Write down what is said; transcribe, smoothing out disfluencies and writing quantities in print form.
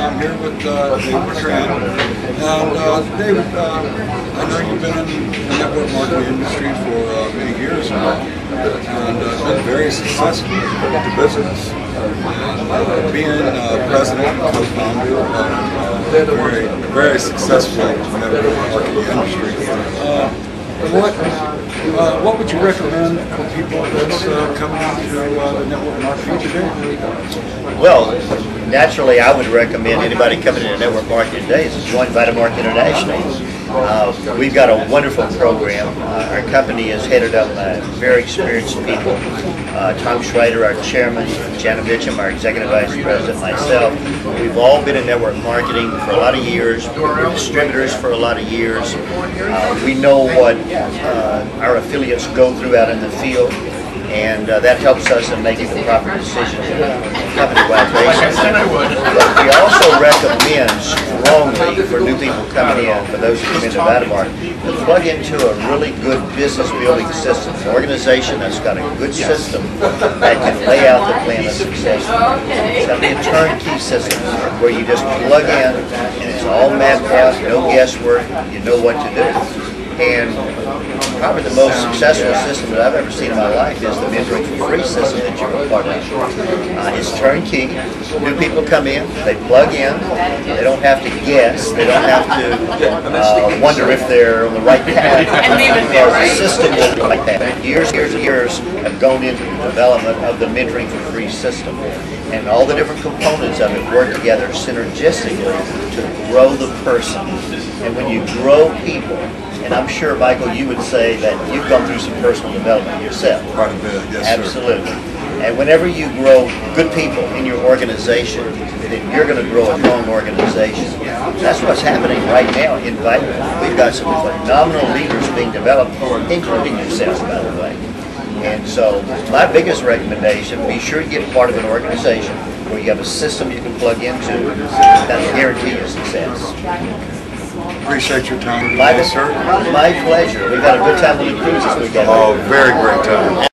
I'm here with David Tran. And David, I know you've been in the network marketing industry for many years now, and been very successful with the business. And being president and co-founder of a very successful network marketing industry. What would you recommend for people that's coming into the network marketing today? Well, naturally, I would recommend anybody coming into network marketing today is join Vitamark International. We've got a wonderful program. Our company is headed up by very experienced people. Tom Schrader, our chairman, Jana Mitchum, our executive vice president, myself. We've all been in network marketing for a lot of years. We're distributors for a lot of years. We know what our affiliates go through out in the field, and that helps us in making the proper decisions on a company-wide basis. But we also recommend strongly for new people coming in, for those who come into Vitamark, to plug into a really good business building system, an organization that's got a good system that can lay out the plan of success. It's got to be a turnkey system where you just plug in and it's all mapped out, no guesswork, you know what to do. And probably the most successful system that I've ever seen in my life is the Mentoring for Free system that you're a part of. It's turnkey. New people come in, they plug in, they don't have to guess, they don't have to wonder if they're on the right path, because the system will be like that. Years and years have gone into the development of the Mentoring for Free system, and all the different components of it work together synergistically to grow the person. And when you grow people, and I'm sure, Michael, you would say that you've gone through some personal development yourself. Quite a bit, yes, absolutely. Sir. And whenever you grow good people in your organization, then you're going to grow a strong organization. That's what's happening right now in Vitamark. We've got some phenomenal leaders being developed, including yourself, by the way. And so my biggest recommendation, be sure you get part of an organization where you have a system you can plug into that will guarantee your success. Appreciate your time today, sir. My pleasure. We've had a good time on the cruise this weekend. Oh, very great time.